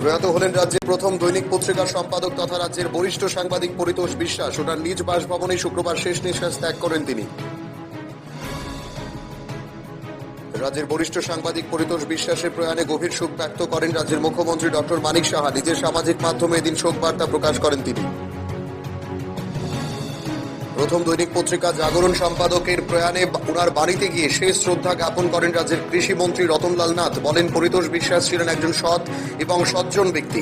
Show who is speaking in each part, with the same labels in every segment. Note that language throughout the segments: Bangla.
Speaker 1: প্রয়াত হলেন রাজ্যের প্রথম দৈনিক পত্রিকার সম্পাদক তথা রাজ্যের বরিষ্ঠ সাংবাদিক পরিতোষ বিশ্বাস। ওনার নিজ বাসভবনে শুক্রবার শেষ নিঃশ্বাস ত্যাগ করেন তিনি। রাজ্যের বরিষ্ঠ সাংবাদিক পরিতোষ বিশ্বাসের প্রয়াণে গভীর শোক ব্যক্ত করেন রাজ্যের মুখ্যমন্ত্রী ডক্টর মানিক সাহা। নিজের সামাজিক মাধ্যমে এদিন শোক বার্তা প্রকাশ করেন তিনি। প্রথম দৈনিক পত্রিকা জাগরণ সম্পাদকের প্রয়াণে ওনার বাড়িতে গিয়ে শেষ শ্রদ্ধা জ্ঞাপন করেন রাজ্যের কৃষিমন্ত্রী রতনলাল নাথ। বলেন, পরিতোষ বিশ্বাস ছিলেন একজন সৎ এবং সজ্জন ব্যক্তি।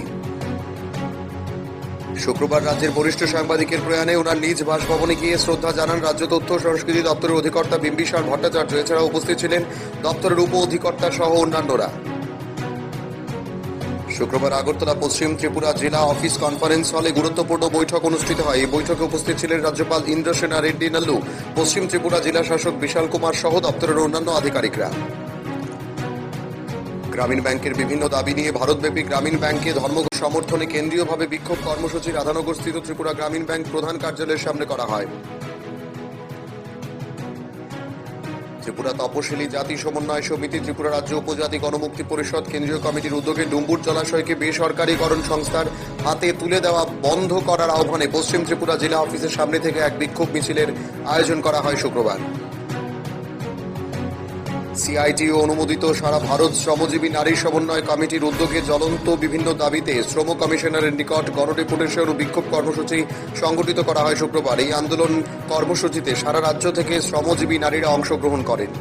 Speaker 1: শুক্রবার রাজ্যের বরিষ্ঠ সাংবাদিকের প্রয়াণে ওনার নিজ বাসভবনে গিয়ে শ্রদ্ধা জানান রাজ্য তথ্য সংস্কৃতি দপ্তরের অধিকর্তা বিম্বিসার ভট্টাচার্য। এছাড়াও উপস্থিত ছিলেন দপ্তরের উপ অধিকর্তা সহ অন্যান্যরা। শুক্রবার আগরতলা পশ্চিম ত্রিপুরা জেলা অফিস কনফারেন্স হলে গুরুত্বপূর্ণ বৈঠক অনুষ্ঠিত হয়। এই বৈঠকে উপস্থিত ছিলেন রাজ্যপাল ইন্দ্রসেনা রেড্ডি নাল্লু, পশ্চিম ত্রিপুরা জেলা শাসক বিশাল কুমার সহ দপ্তরের অন্যান্য আধিকারিকরা। গ্রামীণ ব্যাংকের বিভিন্ন দাবি নিয়ে ভারতব্যাপী গ্রামীণ ব্যাংকে ধর্মঘট সমর্থনে কেন্দ্রীয়ভাবে বিক্ষোভ কর্মসূচি রাধানগরস্থিত ত্রিপুরা গ্রামীণ ব্যাংক প্রধান কার্যালয়ের সামনে করা হয়। ত্রিপুরা তপশিলি জাতি সমন্বয় সমিতি, ত্রিপুরা রাজ্য উপজাতি গণমুক্তি পরিষদ কেন্দ্রীয় কমিটির উদ্যোগে ডুম্বুর জলাশয়কে বেসরকারীকরণ সংস্থার হাতে তুলে দেওয়া বন্ধ করার আহ্বানে পশ্চিম ত্রিপুরা জেলা অফিসের সামনে থেকে এক বিক্ষোভ মিছিলের আয়োজন করা হয় শুক্রবার। সিআইটিও অনুমোদিত সারা ভারত শ্রমজীবী নারী সমন্বয় কমিটির উদ্যোগে জ্বলন্ত বিভিন্ন দাবিতে শ্রম কমিশনারের নিকট গণডেপুটেশন ও বিক্ষোভ কর্মসূচি সংগঠিত করা হয় শুক্রবার। এই আন্দোলন কর্মসূচিতে সারা রাজ্য থেকে শ্রমজীবী নারীরা অংশগ্রহণ করেন।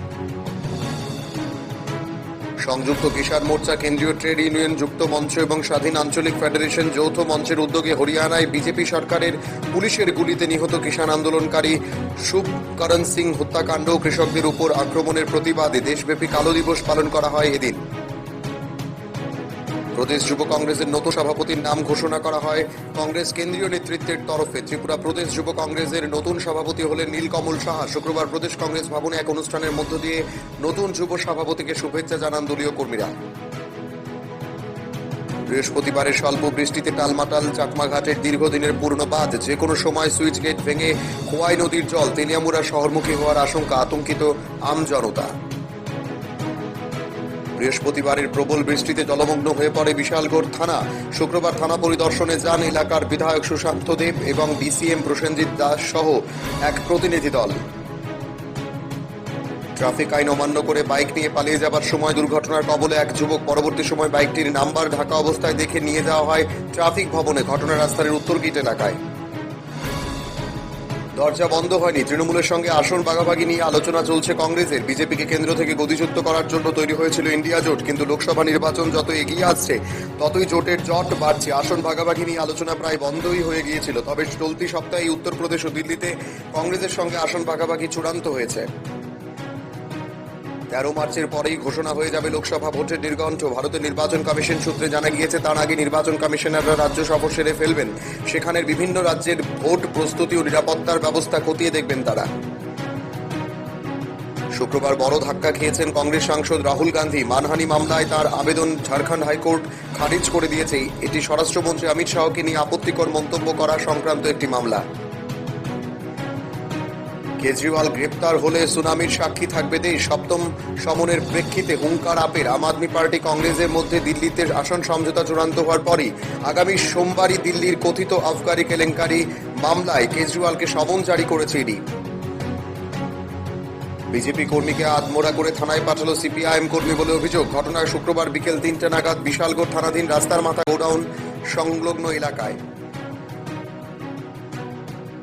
Speaker 1: সংযুক্ত কিষাণ মোর্চা, কেন্দ্রীয় ট্রেড ইউনিয়ন যুক্ত মঞ্চ এবং স্বাধীন আঞ্চলিক ফেডারেশন যৌথ মঞ্চের উদ্যোগে হরিয়ানায় বিজেপি সরকারের পুলিশের গুলিতে নিহত কিষাণ আন্দোলনকারী শুভকরণ সিং হত্যাকাণ্ড ও কৃষকদের উপর আক্রমণের প্রতিবাদে দেশব্যাপী কালো দিবস পালন করা হয় এদিন। প্রদেশ যুব কংগ্রেসের নতুন সভাপতির নাম ঘোষণা করা হয় কংগ্রেস কেন্দ্রীয় নেতৃত্বের তরফে। ত্রিপুরা প্রদেশ যুব কংগ্রেসের নতুন সভাপতি হলেন নীলকমল সাহা। শুক্রবার প্রদেশ কংগ্রেস ভবনে এক অনুষ্ঠানের মধ্য দিয়ে নতুন যুব সভাপতিকে শুভেচ্ছা জানান দলীয় কর্মীরা। বৃহস্পতিবারের স্বল্প বৃষ্টিতে টালমাটাল চাকমাঘাটের দীর্ঘদিনের পুরনো বাঁধ। যে কোনো সময় সুইচ গেট ভেঙে খোয়াই নদীর জল তেলিয়ামুড়া শহরমুখী হওয়ার আশঙ্কা, আতঙ্কিত আমজনতা। বৃহস্পতিবারের প্রবল বৃষ্টিতে জলমগ্ন হয়ে পড়ে বিশালগড় থানা। শুক্রবার থানা পরিদর্শনে যান এলাকার বিধায়ক সুশান্ত দেব এবং ডিসিএম প্রসেনজিৎ দাস সহ এক প্রতিনিধি দল। ট্রাফিক আইন অমান্য করে বাইক নিয়ে পালিয়ে যাবার সময় দুর্ঘটনার কবলে এক যুবক। পরবর্তী সময় বাইকটির নাম্বার ঢাকা অবস্থায় দেখে নিয়ে যাওয়া হয় ট্রাফিক ভবনে। ঘটনা রাস্তার উত্তর গেট এলাকায়। দরজা বন্ধ হয়নি, তৃণমূলের সঙ্গে আসন ভাগাভাগি নিয়ে আলোচনা চলছে কংগ্রেসের। বিজেপিকে কেন্দ্র থেকে গদিচ্যুত করার জন্য তৈরি হয়েছিল ইন্ডিয়া জোট, কিন্তু লোকসভা নির্বাচন যত এগিয়ে আসছে ততই জোটের জট বাড়ছে। আসন ভাগাভাগি নিয়ে আলোচনা প্রায় বন্ধই হয়ে গিয়েছিল। তবে চলতি সপ্তাহে উত্তরপ্রদেশ ও দিল্লিতে কংগ্রেসের সঙ্গে আসন ভাগাভাগি চূড়ান্ত হয়েছে। 13 মার্চের পরেই ঘোষণা হয়ে যাবে লোকসভা ভোটের নির্ঘণ্ট। ভারতের নির্বাচন কমিশন সূত্রে জানা গিয়েছে, তার আগে নির্বাচন কমিশনাররা রাজ্য সফর সেরে ফেলবেন। সেখানের বিভিন্ন রাজ্যের ভোট প্রস্তুতি ও নিরাপত্তার ব্যবস্থা খতিয়ে দেখবেন তারা। শুক্রবার বড় ধাক্কা খেয়েছেন কংগ্রেস সাংসদ রাহুল গান্ধী। মানহানি মামলায় তার আবেদন ঝাড়খণ্ড হাইকোর্ট খারিজ করে দিয়েছে। এটি স্বরাষ্ট্রমন্ত্রী অমিত শাহকে নিয়ে আপত্তিকর মন্তব্য করা সংক্রান্ত একটি মামলা। কেজরিওয়াল গ্রেপ্তার হলে সুনামির সাক্ষী থাকবে দেশ। সপ্তম সমনের প্রেক্ষিতে হুঙ্কার আপের আম আদমি পার্টি কংগ্রেসের মধ্যে দিল্লিতে আসন সমঝোতা চূড়ান্ত হওয়ার পরই আগামী সোমবারই দিল্লির কথিত আবগারি কেলেঙ্কারি মামলায় কেজরিওয়ালকে সমন জারি করেছে ইডি। বিজেপি কর্মীকে আধমোড়া করে থানায় পাঠালো সিপিআইএম কর্মী বলে অভিযোগ। ঘটনায় শুক্রবার বিকেল 3টে নাগাদ বিশালগড় থানাধীন রাস্তার মাথা গোডাউন সংলগ্ন এলাকায়।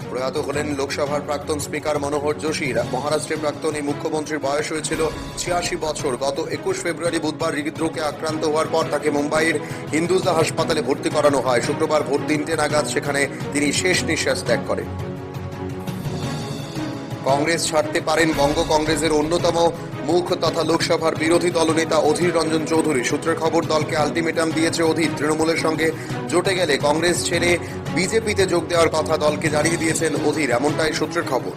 Speaker 1: প্রয়াত হলেন লোকসভার প্রাক্তন স্পিকার মনোহর যোশী। মহারাষ্ট্রের প্রাক্তন এই মুখ্যমন্ত্রীর বয়স হয়েছিল 86 বছর। গত 21 ফেব্রুয়ারি বুধবার হৃদরোগে আক্রান্ত হওয়ার পর তাকে মুম্বাইয়ের হিন্দুজা হাসপাতালে ভর্তি করানো হয়। শুক্রবার ভোর 3টে নাগাদ সেখানে তিনি শেষ নিঃশ্বাস ত্যাগ করেন। কংগ্রেস ছাড়তে পারেন বঙ্গ কংগ্রেসের অন্যতম মুখ তথা লোকসভার বিরোধী দলনেতা অধীর রঞ্জন চৌধুরী। সূত্রের খবর, দলকে আলটিমেটাম দিয়েছে অধীর। তৃণমূলের সঙ্গে জোটে গেলে কংগ্রেস ছেড়ে বিজেপিতে যোগ দেওয়ার কথা দলকে জানিয়ে দিয়েছেন অধীর, এমনটাই সূত্রের খবর।